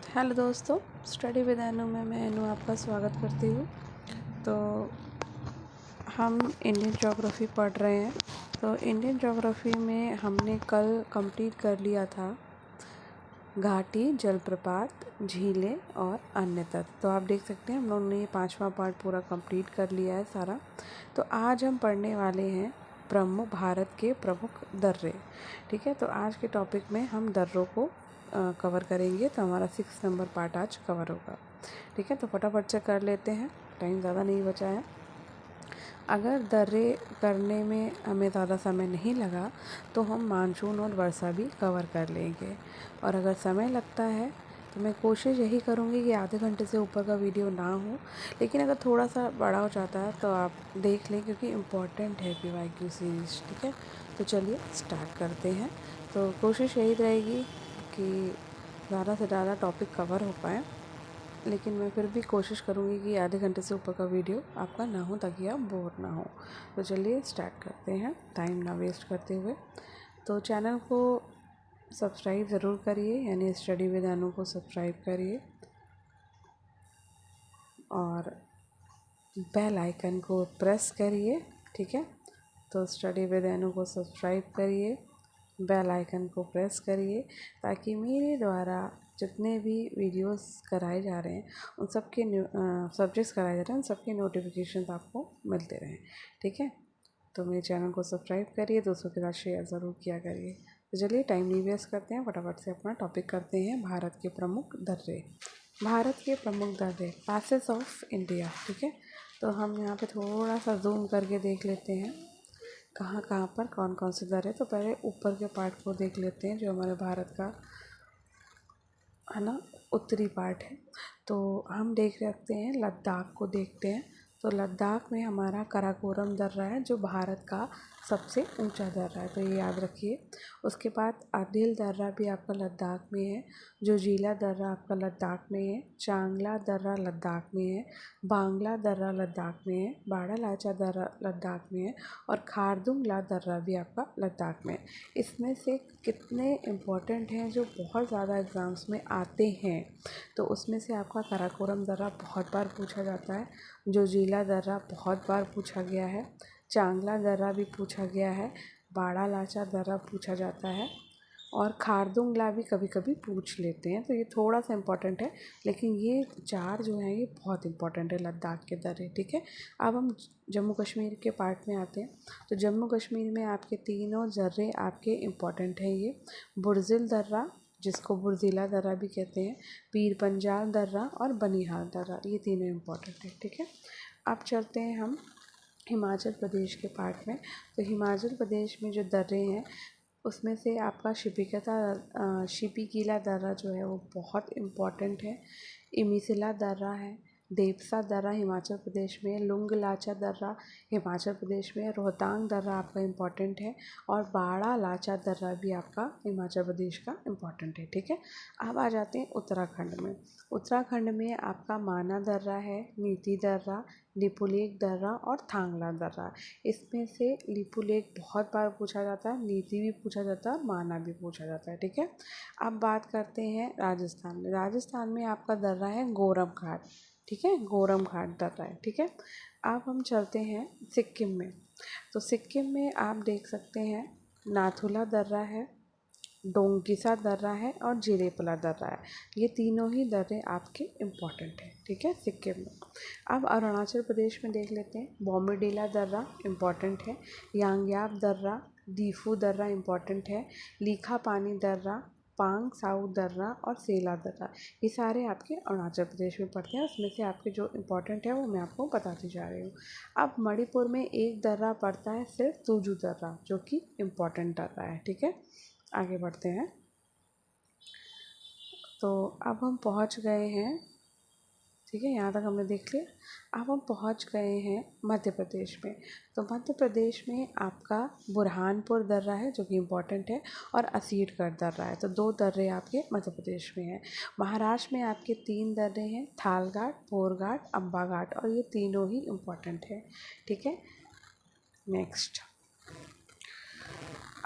Hello दोस्तों, study with अनु में मैं अनु आपका स्वागत करती हूँ। तो हम इंडियन ज्योग्राफी पढ़ रहे हैं। तो इंडियन ज्योग्राफी में हमने कल कंप्लीट कर लिया था घाटी, जलप्रपात, झीलें और अन्य तत्व। तो आप देख सकते हैं हम लोगों ने ये 5वां पार्ट पूरा कंप्लीट कर लिया है सारा। तो आज हम पढ़ने वाले हैं भारत के प्रमुख दर्रे। ठीक है, तो आज के टॉपिक में हम दर्रों को कवर करेंगे। तो हमारा 6 नंबर पार्ट आज कवर होगा। ठीक है, तो फटाफट से कर लेते हैं, टाइम ज़्यादा नहीं बचा है। अगर दर्रे करने में हमें ज़्यादा समय नहीं लगा तो हम मानसून और वर्षा भी कवर कर लेंगे। और अगर समय लगता है तो मैं कोशिश यही करूँगी कि आधे घंटे से ऊपर का वीडियो ना हो, लेकिन अगर थोड़ा सा बड़ा हो जाता है तो आप देख लें, क्योंकि इम्पॉर्टेंट है PYQ सीरीज़। ठीक है, तो चलिए स्टार्ट करते हैं। तो कोशिश यही रहेगी कि ज़्यादा से ज़्यादा टॉपिक कवर हो पाए, लेकिन मैं फिर भी कोशिश करूँगी कि आधे घंटे से ऊपर का वीडियो आपका ना हो, ताकि आप बोर ना हो। तो चलिए स्टार्ट करते हैं, टाइम ना वेस्ट करते हुए। तो चैनल को सब्सक्राइब ज़रूर करिए, यानी स्टडी विद अनु को सब्सक्राइब करिए और बेल आइकन को प्रेस करिए। ठीक है, तो स्टडी विद अनु को सब्सक्राइब करिए, बेल आइकन को प्रेस करिए, ताकि मेरे द्वारा जितने भी वीडियोस कराए जा रहे हैं, उन सब के सब्जेक्ट्स कराए जा रहे हैं, उन सब के नोटिफिकेशन आपको मिलते रहें। ठीक है, तो मेरे चैनल को सब्सक्राइब करिए, दोस्तों के साथ शेयर ज़रूर किया करिए। तो चलिए टाइम नहीं वेस्ट करते हैं, फटाफट से अपना टॉपिक करते हैं। भारत के प्रमुख दर्रे। भारत के प्रमुख दर्रे, पासेस ऑफ इंडिया। ठीक है, तो हम यहाँ पे थोड़ा सा जूम करके देख लेते हैं कहाँ कहाँ पर कौन कौन से दर्रे। तो पहले ऊपर के पार्ट को देख लेते हैं, जो हमारे भारत का है ना, उत्तरी पार्ट है। तो हम देख सकते हैं, लद्दाख को देखते हैं। तो लद्दाख में हमारा काराकोरम दर्रा है, जो भारत का सबसे ऊंचा दर्रा है, तो ये याद रखिए। उसके बाद अदिल दर्रा भी आपका लद्दाख में है, जो जीला दर्रा आपका लद्दाख में है। चांगला दर्रा लद्दाख में है, बांग्ला दर्रा लद्दाख में है, बाड़ा लाचा दर्रा लद्दाख में है, और खारदुंगला दर्रा भी आपका लद्दाख में है। इसमें से कितने इम्पोर्टेंट हैं जो बहुत ज़्यादा एग्ज़ाम्स में आते हैं, तो उसमें से आपका काराकोरम दर्रा बहुत बार पूछा जाता है, जो जीला दर्रा बहुत बार पूछा गया है, चांगला दर्रा भी पूछा गया है, बाड़ा लाचा दर्रा पूछा जाता है, और खारदुंगला भी कभी कभी पूछ लेते हैं। तो ये थोड़ा सा इम्पॉर्टेंट है, लेकिन ये 4 जो हैं ये बहुत इम्पॉर्टेंट है, लद्दाख के दर्रे। ठीक है, अब हम जम्मू कश्मीर के पार्ट में आते हैं। तो जम्मू कश्मीर में आपके तीनों दर्रे आपके इम्पॉर्टेंट हैं। ये बुर्जिल दर्रा, जिसको बुर्जिला दर्रा भी कहते हैं, पीर पंजाल दर्रा और बनिहाल दर्रा, ये तीनों इम्पॉर्टेंट है। ठीक है, अब चलते हैं हम हिमाचल प्रदेश के पार्ट में। तो हिमाचल प्रदेश में जो दर्रे हैं, उसमें से आपका शिपिकीला दर्रा जो है वो बहुत इम्पॉर्टेंट है। इमिसिला दर्रा है, देवसा दर्रा हिमाचल प्रदेश में, लुंग लाचा दर्रा हिमाचल प्रदेश में, रोहतांग दर्रा आपका इम्पॉर्टेंट है, और बाड़ा लाचा दर्रा भी आपका हिमाचल प्रदेश का इम्पॉर्टेंट है। ठीक है, अब आ जाते हैं उत्तराखंड में। उत्तराखंड में आपका माना दर्रा है, नीति दर्रा, लिपुलेख दर्रा और थांगला दर्रा। इसमें से लिपुलेख बहुत बार पूछा जाता है, नीति भी पूछा जाता है और माना भी पूछा जाता है। ठीक है, अब बात करते हैं राजस्थान में। राजस्थान में आपका दर्रा है गोरम घाट। ठीक है, गोरम घाट दर्रा है। ठीक है, अब हम चलते हैं सिक्किम में। तो सिक्किम में आप देख सकते हैं नाथुला दर्रा है, डोंगिसा दर्रा है और जिरेपला दर्रा है। ये तीनों ही दर्रे आपके इम्पॉर्टेंट हैं। ठीक है, सिक्किम में। अब अरुणाचल प्रदेश में देख लेते हैं। बॉम्बेडिला दर्रा इम्पॉर्टेंट है, यांग्याब दर्रा, दीफू दर्रा इम्पॉर्टेंट है, लीखा पानी दर्रा, पांग साउ दर्रा और सेला दर्रा, ये सारे आपके अरुणाचल प्रदेश में पड़ते हैं। उसमें से आपके जो इम्पोर्टेंट है वो मैं आपको बताती जा रही हूँ। अब मणिपुर में एक दर्रा पड़ता है सिर्फ, तुजू दर्रा, जो कि इम्पोर्टेंट दर्रा है। ठीक है, आगे बढ़ते हैं। तो अब हम पहुँच गए हैं, ठीक है, यहाँ तक हमने देख लिया। अब हम पहुँच गए हैं मध्य प्रदेश में। तो मध्य प्रदेश में आपका बुरहानपुर दर्रा है, जो कि इम्पॉर्टेंट है, और असीटगढ़ दर्रा है। तो 2 दर्रे आपके मध्य प्रदेश में हैं। महाराष्ट्र में आपके 3 दर्रे हैं, थालघाट, बोरघाट, अम्बा घाट, और ये तीनों ही इम्पॉर्टेंट है। ठीक है, नेक्स्ट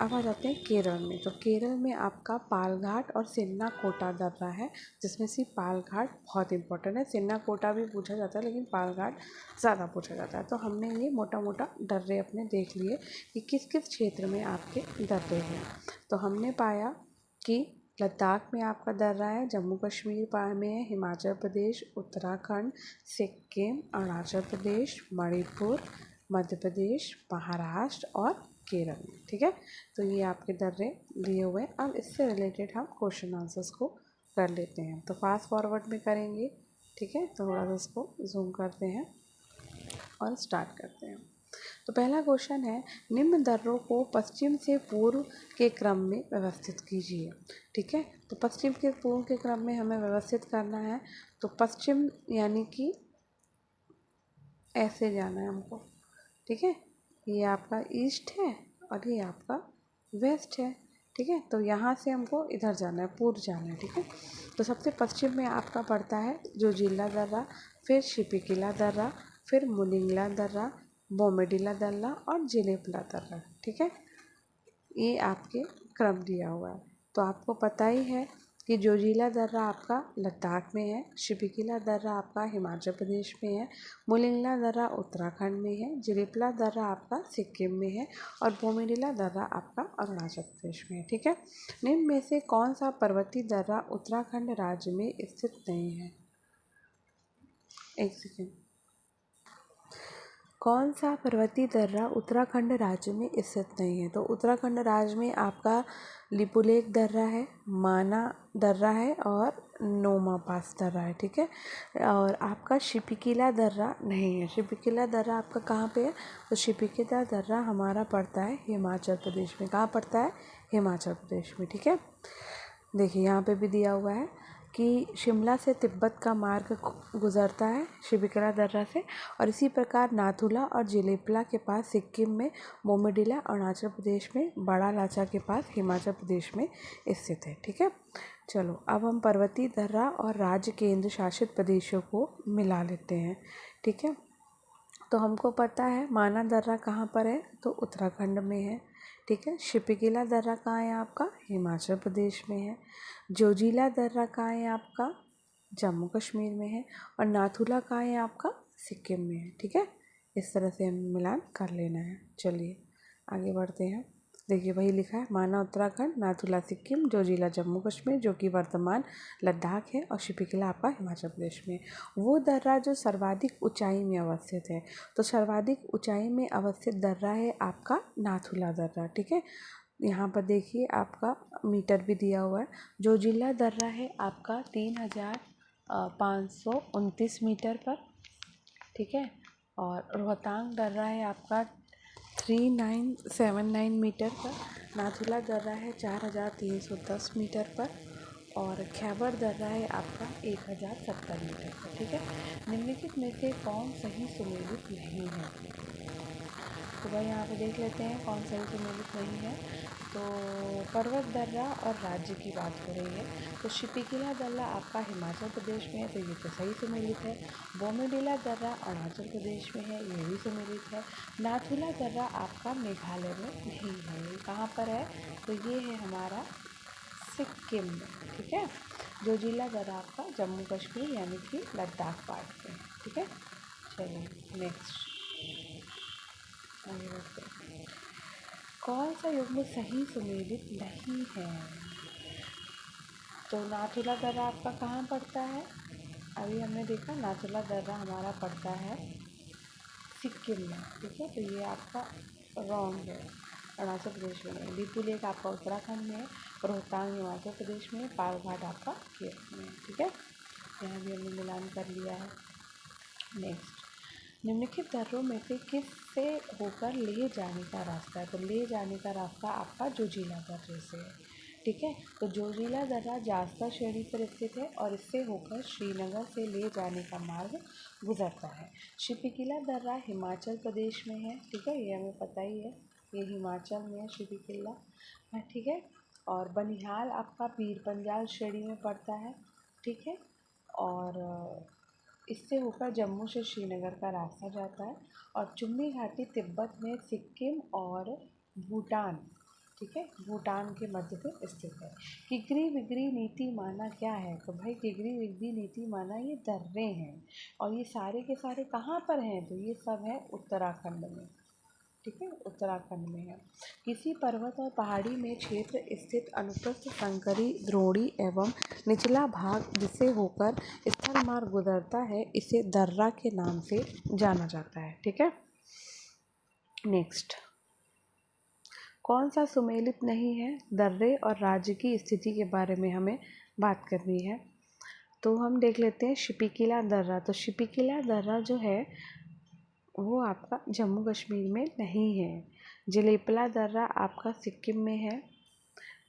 अब आ जाते हैं केरल में। तो केरल में आपका पालघाट और सिन्नाकोटा दर्रा है, जिसमें से पालघाट बहुत इंपॉर्टेंट है। सिन्नाकोटा भी पूछा जाता है लेकिन पालघाट ज़्यादा पूछा जाता है। तो हमने ये मोटा मोटा दर्रे अपने देख लिए कि किस किस क्षेत्र में आपके दर्रे हैं। तो हमने पाया कि लद्दाख में आपका दर्रा है, जम्मू कश्मीर में है, हिमाचल प्रदेश, उत्तराखंड, सिक्किम, अरुणाचल प्रदेश, मणिपुर, मध्य प्रदेश, महाराष्ट्र और केरल में। ठीक है, तो ये आपके दर्रे दिए हुए हैं। अब इससे रिलेटेड हम क्वेश्चन आंसर्स को कर लेते हैं। तो फास्ट फॉरवर्ड में करेंगे। ठीक है, तो थोड़ा सा इसको जूम करते हैं और स्टार्ट करते हैं। तो पहला क्वेश्चन है, निम्न दर्रों को पश्चिम से पूर्व के क्रम में व्यवस्थित कीजिए। ठीक है, तो पश्चिम के पूर्व के क्रम में हमें व्यवस्थित करना है। तो पश्चिम यानी कि ऐसे जाना है हमको। ठीक है, ये आपका ईस्ट है और ये आपका वेस्ट है। ठीक है, तो यहाँ से हमको इधर जाना है, पूर्व जाना है। ठीक है, तो सबसे पश्चिम में आपका पड़ता है जोजिला दर्रा, फिर शिपिकिला दर्रा, फिर मुलिंगला दर्रा, बोमेडिला दर्रा और जिलेपला दर्रा। ठीक है, ये आपके क्रम दिया हुआ है। तो आपको पता ही है कि जोजिला दर्रा आपका लद्दाख में है, शिपिकिला दर्रा आपका हिमाचल प्रदेश में है, मुलिंगला दर्रा उत्तराखंड में है, जिलेपला दर्रा आपका सिक्किम में है और बोमेडिला दर्रा आपका अरुणाचल प्रदेश में है। ठीक है, निम्न में से कौन सा पर्वतीय दर्रा उत्तराखंड राज्य में स्थित नहीं है? एक सेकेंड। कौन सा पर्वतीय दर्रा उत्तराखंड राज्य में स्थित नहीं है? तो उत्तराखंड राज्य में आपका लिपुलेख दर्रा है, माना दर्रा है और नोमा पास दर्रा है। ठीक है, और आपका शिपिकिला दर्रा नहीं है। शिपिकिला दर्रा आपका कहाँ पे है? तो शिपिकिला दर्रा हमारा पड़ता है हिमाचल प्रदेश में। कहाँ पड़ता है? हिमाचल प्रदेश में। ठीक है, देखिए यहाँ पे भी दिया हुआ है कि शिमला से तिब्बत का मार्ग गुजरता है शिपिकिला दर्रा से, और इसी प्रकार नाथुला और जिलेपला के पास सिक्किम में, बोमेडिला अरुणाचल प्रदेश में, बड़ा लाचा के पास हिमाचल प्रदेश में स्थित है। ठीक है, चलो अब हम पर्वतीय दर्रा और राज्य केंद्र शासित प्रदेशों को मिला लेते हैं। ठीक है, तो हमको पता है माना दर्रा कहाँ पर है? तो उत्तराखंड में है। ठीक है, शिपिकिला दर्रा कहाँ है आपका? हिमाचल प्रदेश में है। जोजिला दर्रा कहाँ है आपका? जम्मू कश्मीर में है। और नाथुला कहाँ है आपका? सिक्किम में है। ठीक है, इस तरह से हमें मिलान कर लेना है। चलिए आगे बढ़ते हैं। देखिए वही लिखा है, माना उत्तराखंड, नाथुला सिक्किम, जोजिला जम्मू कश्मीर जो कि वर्तमान लद्दाख है, और शिपिकिला आपका हिमाचल प्रदेश में। वो दर्रा जो सर्वाधिक ऊंचाई में अवस्थित है, तो सर्वाधिक ऊंचाई में अवस्थित दर्रा है आपका नाथुला दर्रा। ठीक है, यहाँ पर देखिए आपका मीटर भी दिया हुआ है। जोजिला दर्रा है आपका 3529 मीटर पर। ठीक है, और रोहतांग दर्रा है आपका 3979 मीटर पर। नाथुला दर्रा है 4310 मीटर पर। और खैबर दर्रा है आपका 1070 मीटर पर। ठीक है, निम्नलिखित में से कौन सही सुमेलित नहीं है? तो भाई यहाँ पे देख लेते हैं कौन सही सुमेलित नहीं है। तो पर्वत दर्रा और राज्य की बात हो रही है, तो शिपिकिला दर्रा आपका हिमाचल प्रदेश में है, तो ये तो सही सुमेलित है। बोमेडिला दर्रा अरुणाचल प्रदेश में है, ये भी सुमेलित है। नाथुला दर्रा आपका मेघालय में नहीं है, ये कहाँ पर है? तो ये है हमारा सिक्किम में। ठीक है, जोजिला दर्रा आपका जम्मू कश्मीर यानी कि लद्दाख पार्ट में। ठीक है, चलिए नेक्स्ट आगे बढ़ते हैं। कौन सा युग्म सही सुमेलित नहीं है? तो नाथुला दर्रा आपका कहाँ पड़ता है? अभी हमने देखा नाथुला दर्रा हमारा पड़ता है सिक्किम में। ठीक है, तो ये आपका रॉन्ग है, अरुणाचल प्रदेश में नहीं। लिपुलेख आपका उत्तराखंड में है, रोहतांग हिमाचल प्रदेश में है, पालघाट आपका केरल में है। ठीक है, यहाँ भी हमने मिलान कर लिया है। नेक्स्ट, निम्नलिखित दर्रों में से किस से होकर ले जाने का रास्ता है? तो ले जाने का रास्ता आपका जोजिला दर्रे से है। ठीक है, तो जोजिला दर्रा जास्ता श्रेणी पर स्थित है और इससे होकर श्रीनगर से ले जाने का मार्ग गुजरता है। शिपिकिला दर्रा हिमाचल प्रदेश में है। ठीक है, ये हमें पता ही है, ये हिमाचल में है शिपिकिला। ठीक है, और बनिहाल आपका पीर पंजाल श्रेणी में पड़ता है। ठीक है, और इससे होकर जम्मू से श्रीनगर का रास्ता जाता है। और चुम्बी घाटी तिब्बत में सिक्किम और भूटान, ठीक है, भूटान के मध्य पे स्थित है। किगरी विगरी नीति माना क्या है? तो भाई किगरी विगरी नीति माना ये दर्रे हैं, और ये सारे के सारे कहाँ पर हैं? तो ये सब है उत्तराखंड में, ठीक है, उत्तराखंड में है। किसी पर्वत और पहाड़ी में क्षेत्र स्थित अनुप्रस्थ संकरी द्रोणी एवं निचला भाग जिसे होकर स्थल मार्ग गुजरता है, इसे दर्रा के नाम से जाना जाता है, ठीक है। नेक्स्ट, कौन सा सुमेलित नहीं है? दर्रे और राज्य की स्थिति के बारे में हमें बात करनी है, तो हम देख लेते हैं शिपिकिला दर्रा। तो शिपिकिला दर्रा जो है वो आपका जम्मू कश्मीर में नहीं है। जलेपला दर्रा आपका सिक्किम में है।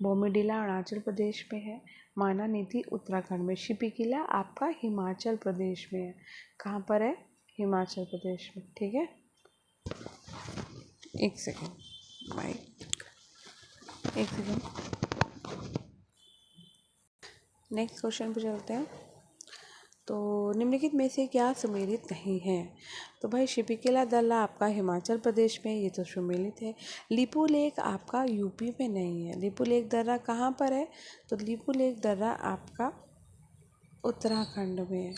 बोमीडीला अरुणाचल प्रदेश में है। मानानीति उत्तराखंड में। शिपिकिला आपका हिमाचल प्रदेश में है। कहाँ पर है? हिमाचल प्रदेश में, ठीक है। एक सेकेंड भाई, एक सेकेंड। नेक्स्ट क्वेश्चन पे चलते हैं। तो निम्नलिखित में से क्या सुमेलित नहीं है? तो भाई शिपिकिला दर्रा आपका हिमाचल प्रदेश में, ये तो सुमेलित है। लिपू लेक आपका यूपी में नहीं है। लिपू लेक दर्रा कहाँ पर है? तो लिपू लेक दर्रा आपका उत्तराखंड में है।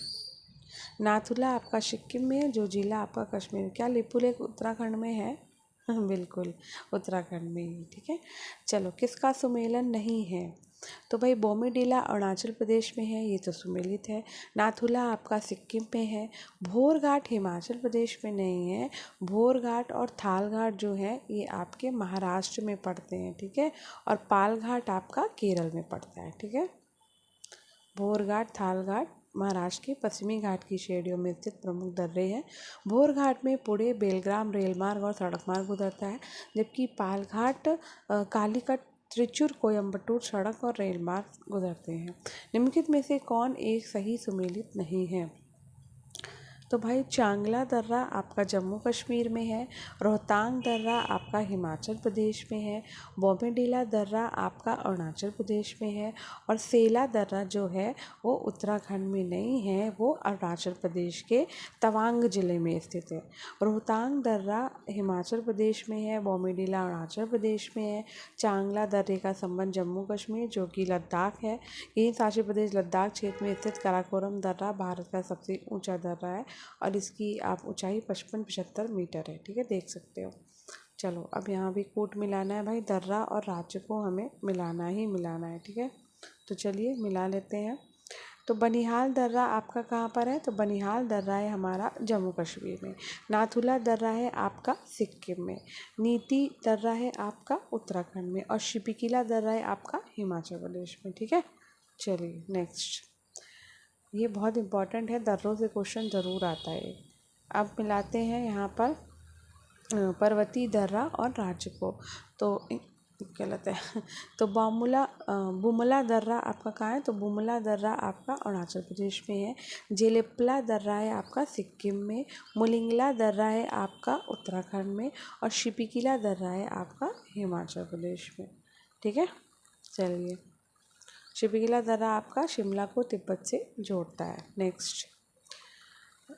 नाथुला आपका सिक्किम में है। जो जिला आपका कश्मीर। क्या लिपू लेक उत्तराखंड में है? बिल्कुल उत्तराखंड में ही, ठीक है। चलो, किसका सुमेलन नहीं है? तो भाई बोमीडीला अरुणाचल प्रदेश में है, ये तो सुमेलित है। नाथुला आपका सिक्किम में है। भोरघाट हिमाचल प्रदेश में नहीं है। भोरघाट और थालघाट जो है ये आपके महाराष्ट्र में पड़ते हैं, ठीक है। और पालघाट आपका केरल में पड़ता है, ठीक है। भोरघाट, थालघाट महाराष्ट्र के पश्चिमी घाट की श्रेणियों में स्थित प्रमुख दर्रे हैं। भोरघाट में पुणे बेलग्राम रेलमार्ग और सड़क मार्ग गुजरता है, जबकि पालघाट कालीकट त्रिचूर कोयम्बटूर सड़क और रेल मार्ग गुजरते हैं। निम्नलिखित में से कौन एक सही सुमेलित नहीं है? तो भाई चांगला दर्रा आपका जम्मू कश्मीर में है। रोहतांग दर्रा आपका हिमाचल प्रदेश में है। बोमीडीला दर्रा आपका अरुणाचल प्रदेश में है। और सेला दर्रा जो है वो उत्तराखंड में नहीं है, वो अरुणाचल प्रदेश के तवांग ज़िले में स्थित है। रोहतांग दर्रा हिमाचल प्रदेश में है। बोमीडीला अरुणाचल प्रदेश में है। चांगला दर्रे का संबंध जम्मू कश्मीर जो कि लद्दाख है। केंद्र शासित प्रदेश लद्दाख क्षेत्र में स्थित काराकोरम दर्रा भारत का सबसे ऊंचा दर्रा है, और इसकी आप ऊंचाई 55-75 मीटर है, ठीक है, देख सकते हो। चलो, अब यहाँ भी कोट मिलाना है भाई, दर्रा और राज्य को हमें मिलाना ही मिलाना है, ठीक है। तो चलिए मिला लेते हैं। तो बनिहाल दर्रा आपका कहाँ पर है? तो बनिहाल दर्रा है हमारा जम्मू कश्मीर में। नाथुला दर्रा है आपका सिक्किम में। नीति दर्रा है आपका उत्तराखंड में। और शिपिकिला दर्रा है आपका हिमाचल प्रदेश में, ठीक है। चलिए नेक्स्ट, ये बहुत इम्पॉर्टेंट है, दर्रों से क्वेश्चन ज़रूर आता है। अब मिलाते हैं यहाँ पर पर्वतीय दर्रा और राज्य को। तो गलत है। तो बुमला दर्रा आपका कहाँ है? तो बुमला दर्रा आपका अरुणाचल प्रदेश में है। जेलेपला दर्रा है आपका सिक्किम में। मुलिंगला दर्रा है आपका उत्तराखंड में। और शिपिकिला दर्रा है आपका हिमाचल प्रदेश में, ठीक है। चलिए, शिपिकिला दर्रा आपका शिमला को तिब्बत से जोड़ता है। नेक्स्ट,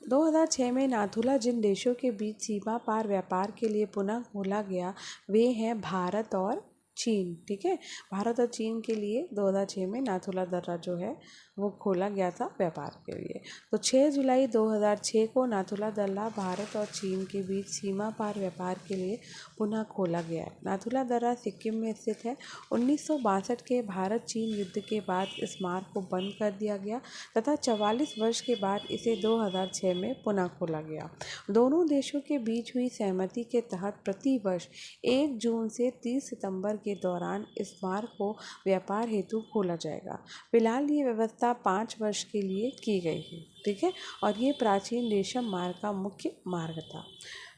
2006 में नाथुला जिन देशों के बीच सीमा पार व्यापार के लिए पुनः खोला गया वे हैं भारत और चीन, ठीक है। भारत और चीन के लिए 2006 में नाथुला दर्रा जो है वो खोला गया था व्यापार के लिए। तो 6 जुलाई 2006 को नाथुला दर्रा भारत और चीन के बीच सीमा पार व्यापार के लिए पुनः खोला गया है। नाथुला दर्रा सिक्किम में स्थित है। 1962 के भारत चीन युद्ध के बाद इस मार्ग को बंद कर दिया गया तथा 44 वर्ष के बाद इसे 2006 में पुनः खोला गया। दोनों देशों के बीच हुई सहमति के तहत प्रति वर्ष 1 जून से 30 सितंबर के दौरान इस मार्ग को व्यापार हेतु खोला जाएगा। फिलहाल ये व्यवस्था 5 वर्ष के लिए की गई है, ठीक है। और ये प्राचीन रेशम मार्ग का मुख्य मार्ग था,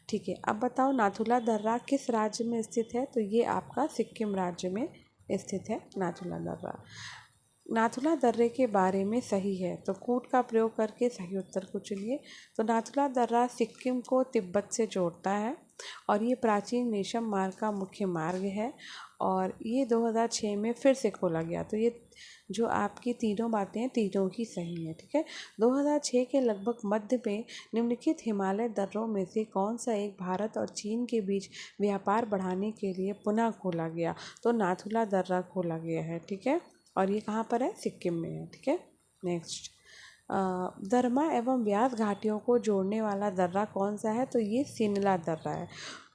ठीक है। अब बताओ नाथुला दर्रा किस राज्य में स्थित है? तो ये आपका सिक्किम राज्य में स्थित है नाथुला दर्रा। नाथुला दर्रे के बारे में सही है तो कूट का प्रयोग करके सही उत्तर को चुनिए। तो नाथुला दर्रा सिक्किम को तिब्बत से जोड़ता है और ये प्राचीन रेशम मार्ग का मुख्य मार्ग है। और ये 2006 में फिर से खोला गया। तो ये जो आपकी तीनों बातें हैं तीनों ही सही हैं, ठीक है। 2006 के लगभग मध्य में निम्नलिखित हिमालय दर्रों में से कौन सा एक भारत और चीन के बीच व्यापार बढ़ाने के लिए पुनः खोला गया? तो नाथुला दर्रा खोला गया है, ठीक है। और ये कहाँ पर है? सिक्किम में है, ठीक है। नेक्स्ट, दरमा एवं व्यास घाटियों को जोड़ने वाला दर्रा कौन सा है? तो ये सिनला दर्रा है,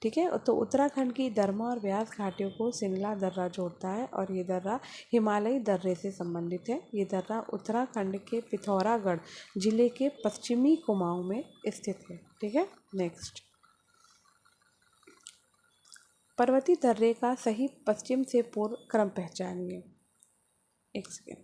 ठीक है। तो उत्तराखंड की दरमा और व्यास घाटियों को सिनला दर्रा जोड़ता है और ये दर्रा हिमालयी दर्रे से संबंधित है। ये दर्रा उत्तराखंड के पिथौरागढ़ जिले के पश्चिमी कुमाऊं में स्थित है, ठीक है। नेक्स्ट, पर्वतीय दर्रे का सही पश्चिम से पूर्व क्रम पहचानिए। एक सेकेंड।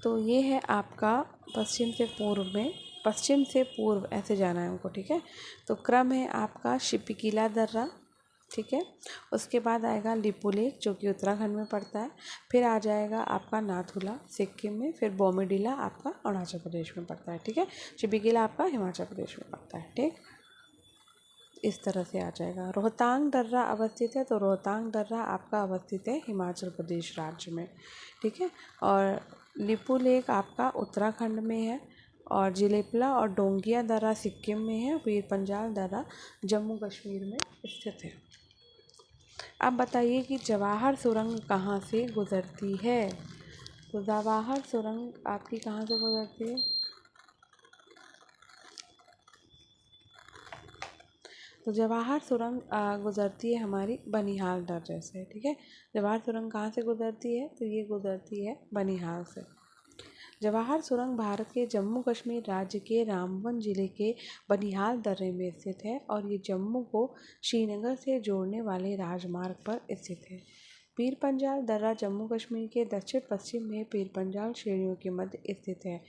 तो ये है आपका पश्चिम से पूर्व में, पश्चिम से पूर्व ऐसे जाना है हमको, ठीक है। तो क्रम है आपका शिपिकीला दर्रा, ठीक है। उसके बाद आएगा लिपुलेख जो कि उत्तराखंड में पड़ता है। फिर आ जाएगा आपका नाथुला सिक्किम में। फिर बोमीडीला आपका अरुणाचल प्रदेश में पड़ता है, ठीक है। शिपिकीला आपका हिमाचल प्रदेश में पड़ता है, ठीक। इस तरह से आ जाएगा। रोहतांग दर्रा अवस्थित है, तो रोहतांग दर्रा आपका अवस्थित है हिमाचल प्रदेश राज्य में, ठीक है। और लिपुलेख आपका उत्तराखंड में है और जिलेपला और डोंगिया दर्रा सिक्किम में है। वीर पंजाल दर्रा जम्मू कश्मीर में स्थित है। अब बताइए कि जवाहर सुरंग कहाँ से गुजरती है? तो जवाहर सुरंग आपकी कहाँ से गुजरती है? तो जवाहर सुरंग गुजरती है हमारी बनिहाल दर्रे से, ठीक है। जवाहर सुरंग कहाँ से गुजरती है? तो ये गुजरती है बनिहाल से। जवाहर सुरंग भारत के जम्मू कश्मीर राज्य के रामबन जिले के बनिहाल दर्रे में स्थित है और ये जम्मू को श्रीनगर से जोड़ने वाले राजमार्ग पर स्थित है। पीर पंजाल दर्रा जम्मू कश्मीर के दक्षिण पश्चिम में पीर पंजाल श्रेणियों के मध्य स्थित है।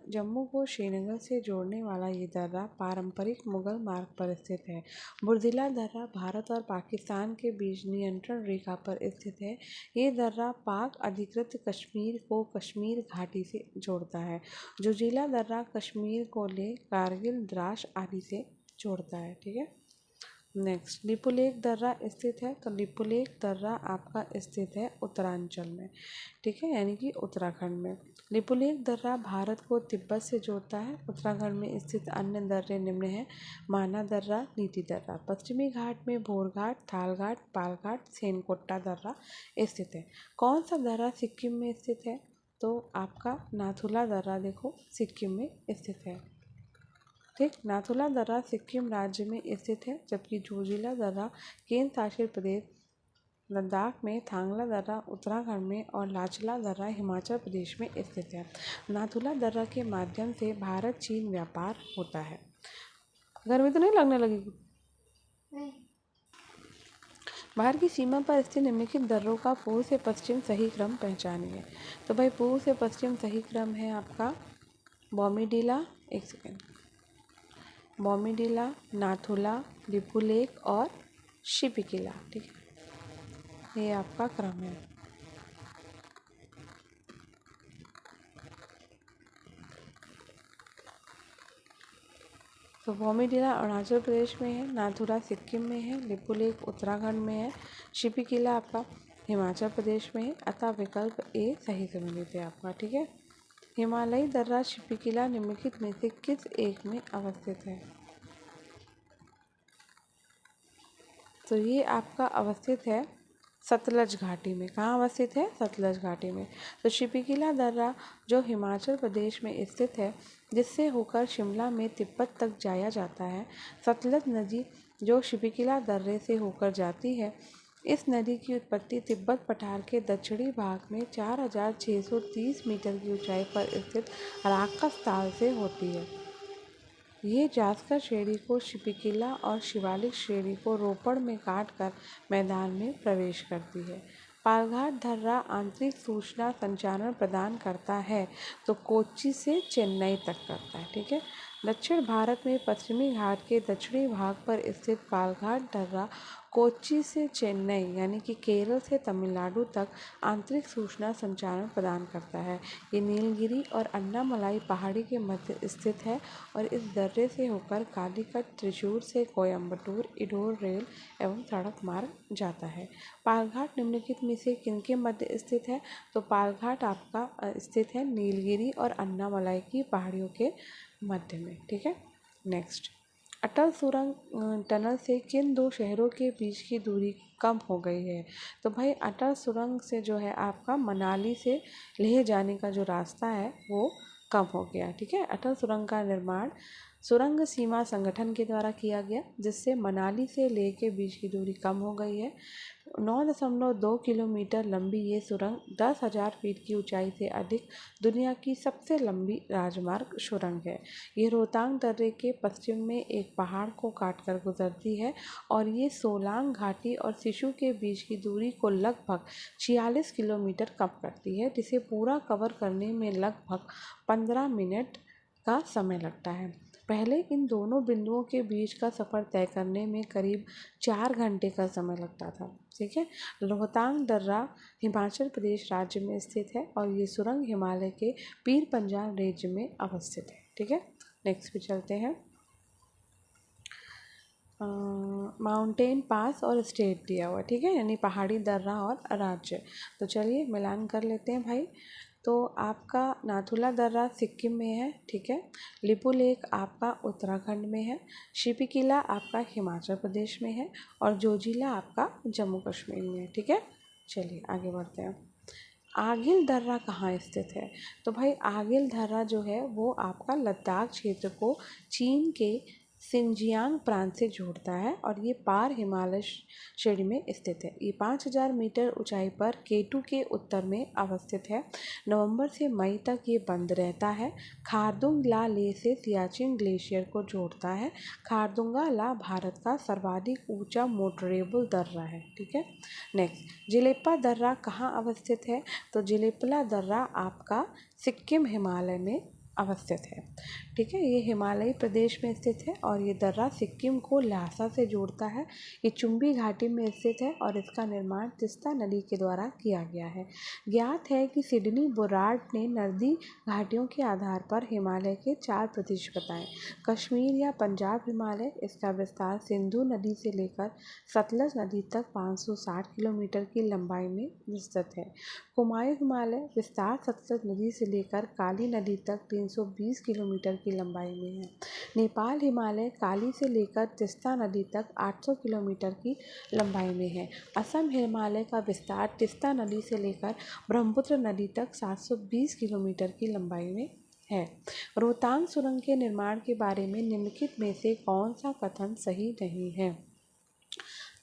जम्मू को श्रीनगर से जोड़ने वाला ये दर्रा पारंपरिक मुगल मार्ग पर स्थित है। बुरदिला दर्रा भारत और पाकिस्तान के बीच नियंत्रण रेखा पर स्थित है। ये दर्रा पाक अधिकृत कश्मीर को कश्मीर घाटी से जोड़ता है। जोजिला दर्रा कश्मीर को ले कारगिल द्रास आदि से जोड़ता है, ठीक है। नेक्स्ट, लिपुलेख दर्रा स्थित है, तो लिपुलेख दर्रा आपका स्थित है उत्तरांचल में, ठीक है, यानी कि उत्तराखंड में। लिपुलेख दर्रा भारत को तिब्बत से जोड़ता है। उत्तराखंड में स्थित अन्य दर्रे निम्न हैं: माना दर्रा, नीति दर्रा। पश्चिमी घाट में भोरघाट, थालघाट, पालघाट, सेनकोट्टा दर्रा स्थित है। कौन सा दर्रा सिक्किम में स्थित है? तो आपका नाथुला दर्रा देखो सिक्किम में स्थित है, ठीक। नाथुला दर्रा सिक्किम राज्य में स्थित है, जबकि जोजिला दर्रा केंद्र शासित प्रदेश लद्दाख में, थांगला दर्रा उत्तराखंड में और लाचला दर्रा हिमाचल प्रदेश में स्थित है। नाथुला दर्रा के माध्यम से भारत चीन व्यापार होता है। गर्मी तो नहीं लगने लगेगी? भारत की सीमा पर स्थित निम्नलिखित दर्रों का पूर्व से पश्चिम सही क्रम पहचानिए। तो भाई पूर्व से पश्चिम सही क्रम है आपका बोमीडीला, एक सेकेंड, बोमीडीला, नाथुला, लिपुलेख और शिपिकीला, ठीक है। ये आपका क्रम है। तो बोमीडीला अरुणाचल प्रदेश में है, नाथुला सिक्किम में है, लिपुलेख उत्तराखंड में है, शिपिकीला आपका हिमाचल प्रदेश में है। अतः विकल्प ए सही सम्मिलित है आपका, ठीक है। हिमालयी दर्रा शिपिकीला निम्नलिखित में से किस एक में अवस्थित है? तो ये आपका अवस्थित है सतलज घाटी में। कहाँ अवस्थित है? सतलज घाटी में। तो शिपिकीला दर्रा जो हिमाचल प्रदेश में स्थित है, जिससे होकर शिमला में तिब्बत तक जाया जाता है। सतलज नदी जो शिपिकीला दर्रे से होकर जाती है, इस नदी की उत्पत्ति तिब्बत पठार के दक्षिणी भाग में 4630 मीटर की ऊंचाई पर स्थित राकस ताल से होती है। ये जास्कर श्रेणी को शिपिकीला और शिवालिक श्रेणी को रोपड़ में काटकर मैदान में प्रवेश करती है। पालघाट दर्रा आंतरिक सूचना संचारण प्रदान करता है, तो कोच्चि से चेन्नई तक करता है, ठीक है। दक्षिण भारत में पश्चिमी घाट के दक्षिणी भाग पर स्थित पालघाट दर्रा कोच्चि से चेन्नई यानी कि केरल से तमिलनाडु तक आंतरिक सूचना संचारण प्रदान करता है। ये नीलगिरी और अन्नामलाई पहाड़ी के मध्य स्थित है और इस दर्रे से होकर कालीकट, त्रिशूर से कोयम्बटूर, इडोर रेल एवं सड़क मार्ग जाता है। पालघाट निम्नलिखित में से किनके मध्य स्थित है? तो पालघाट आपका स्थित है नीलगिरी और अन्नामलाई की पहाड़ियों के मध्य में। ठीक है, नेक्स्ट, अटल सुरंग टनल से किन दो शहरों के बीच की दूरी कम हो गई है? तो भाई अटल सुरंग से जो है आपका मनाली से लेह जाने का जो रास्ता है वो कम हो गया। ठीक है, अटल सुरंग का निर्माण सुरंग सीमा संगठन के द्वारा किया गया, जिससे मनाली से लेह के बीच की दूरी कम हो गई है। 9.2 किलोमीटर लंबी ये सुरंग 10,000 फीट की ऊंचाई से अधिक दुनिया की सबसे लंबी राजमार्ग सुरंग है। ये रोहतांग दर्रे के पश्चिम में एक पहाड़ को काटकर गुजरती है और ये सोलांग घाटी और सिशु के बीच की दूरी को लगभग 46 किलोमीटर कम करती है, जिसे पूरा कवर करने में लगभग 15 मिनट का समय लगता है। पहले इन दोनों बिंदुओं के बीच का सफ़र तय करने में करीब 4 घंटे का समय लगता था। ठीक है, रोहतांग दर्रा हिमाचल प्रदेश राज्य में स्थित है और ये सुरंग हिमालय के पीर पंजाल रेंज में अवस्थित है। ठीक है, नेक्स्ट पे चलते हैं। माउंटेन पास और स्टेट दिया हुआ, ठीक है, यानी पहाड़ी दर्रा और राज्य। तो चलिए मिलान कर लेते हैं भाई। तो आपका नाथुला दर्रा सिक्किम में है। ठीक है, लिपुलेख आपका उत्तराखंड में है, शिपी किला आपका हिमाचल प्रदेश में है और जोजिला आपका जम्मू कश्मीर में है। ठीक है, चलिए आगे बढ़ते हैं। आगिल दर्रा कहाँ स्थित है? तो भाई आगिल दर्रा जो है वो आपका लद्दाख क्षेत्र को चीन के सिंजियांग प्रांत से जोड़ता है और ये पार हिमालय श्रेणी में स्थित है। ये 5,000 मीटर ऊंचाई पर केटू के उत्तर में अवस्थित है। नवंबर से मई तक ये बंद रहता है। खारदुंग ले से सियाचिन ग्लेशियर को जोड़ता है। खारदुंगा ला भारत का सर्वाधिक ऊंचा मोटरेबल दर्रा है। ठीक है, नेक्स्ट, जिलेपा दर्रा कहाँ अवस्थित है? तो जिलेपला दर्रा आपका सिक्किम हिमालय में अवस्थित है। ठीक है, ये हिमालयी प्रदेश में स्थित है और ये दर्रा सिक्किम को ल्हासा से जोड़ता है। ये चुंबी घाटी में स्थित है और इसका निर्माण तिस्ता नदी के द्वारा किया गया है। ज्ञात है कि सिडनी बोरार्ड ने नदी घाटियों के आधार पर हिमालय के 4 प्रदेश बताए। कश्मीर या पंजाब हिमालय, इसका विस्तार सिंधु नदी से लेकर सतलज नदी तक 560 किलोमीटर की लंबाई में विस्तृत है। कुमायूं हिमालय, विस्तार सतलज नदी से लेकर काली नदी तक 320 किलोमीटर की लंबाई में है। नेपाल हिमालय, काली से लेकर तिस्ता नदी तक 800 किलोमीटर की लंबाई में है। असम हिमालय का विस्तार तिस्ता नदी से लेकर ब्रह्मपुत्र नदी तक 720 किलोमीटर की लंबाई में है। रोहतांग सुरंग के निर्माण के बारे में निम्नलिखित में से कौन सा कथन सही नहीं है?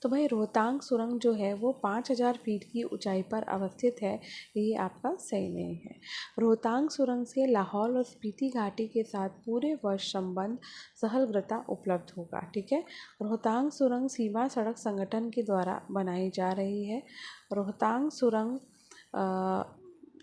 तो भाई रोहतांग सुरंग जो है वो 5,000 फीट की ऊंचाई पर अवस्थित है, ये आपका सही नहीं है। रोहतांग सुरंग से लाहौल और स्पीति घाटी के साथ पूरे वर्ष संबंध सहलव्रता उपलब्ध होगा। ठीक है, रोहतांग सुरंग सीमा सड़क संगठन के द्वारा बनाई जा रही है। रोहतांग सुरंग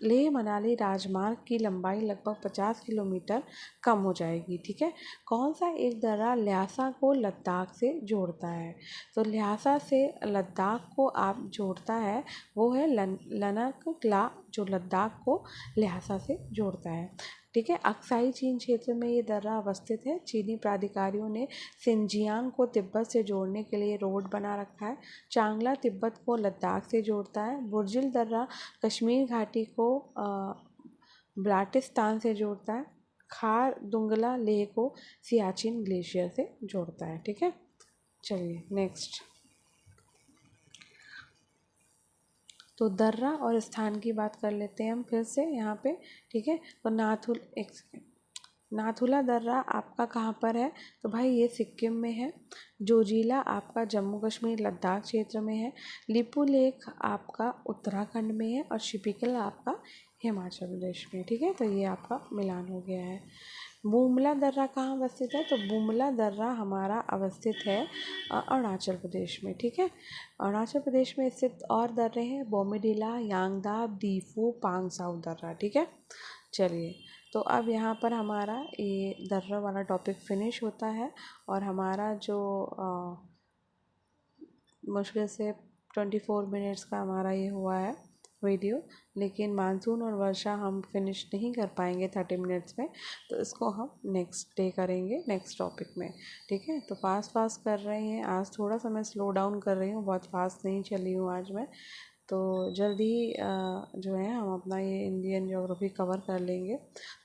लेह मनाली राजमार्ग की लंबाई लगभग 50 किलोमीटर कम हो जाएगी। ठीक है, कौन सा एक दर्रा ल्हासा को लद्दाख से जोड़ता है? तो ल्हासा से लद्दाख को आप जोड़ता है वो है लनकला, जो लद्दाख को ल्हासा से जोड़ता है। ठीक है, अक्साई चीन क्षेत्र में ये दर्रा अवस्थित है। चीनी प्राधिकारियों ने सिंजियांग को तिब्बत से जोड़ने के लिए रोड बना रखा है। चांगला तिब्बत को लद्दाख से जोड़ता है। बुर्जिल दर्रा कश्मीर घाटी को बल्टिस्तान से जोड़ता है। खारदुंगला लेह को सियाचिन ग्लेशियर से जोड़ता है। ठीक है, चलिए नेक्स्ट। तो दर्रा और स्थान की बात कर लेते हैं हम फिर से यहाँ पे। ठीक है, तो नाथुला दर्रा आपका कहाँ पर है? तो भाई ये सिक्किम में है। जोजिला आपका जम्मू कश्मीर लद्दाख क्षेत्र में है। लिपुलेख आपका उत्तराखंड में है और शिपिकल आपका हिमाचल प्रदेश में। ठीक है, तो ये आपका मिलान हो गया है। बुमला दर्रा कहाँ अवस्थित है? तो बुमला दर्रा हमारा अवस्थित है अरुणाचल प्रदेश में। ठीक है, अरुणाचल प्रदेश में स्थित और दर्रे हैं बोमीडीला, यांगदाब, दीफू, पांगसाउ दर्रा। ठीक है, चलिए तो अब यहाँ पर हमारा ये दर्रा वाला टॉपिक फिनिश होता है और हमारा जो मुश्किल से 24 मिनट्स का हमारा ये हुआ है वीडियो, लेकिन मानसून और वर्षा हम फिनिश नहीं कर पाएंगे 30 मिनट्स में, तो इसको हम नेक्स्ट डे करेंगे नेक्स्ट टॉपिक में। ठीक है, तो फास्ट फास्ट कर रहे हैं आज, थोड़ा सा मैं स्लो डाउन कर रही हूँ, बहुत फास्ट नहीं चली हूँ आज मैं। तो जल्दी जो है हम अपना ये इंडियन ज्योग्राफी कवर कर लेंगे।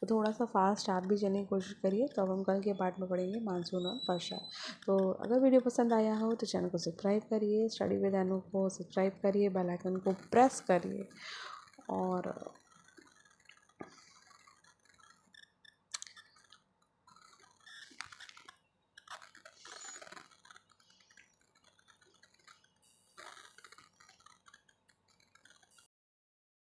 तो थोड़ा सा फास्ट आप भी चलने की कोशिश करिए, तो अब हम कल के पार्ट में पढ़ेंगे मानसून और वर्षा। तो अगर वीडियो पसंद आया हो तो चैनल को सब्सक्राइब करिए, स्टडी विद अनु को सब्सक्राइब करिए, बेल आइकन को प्रेस करिए, और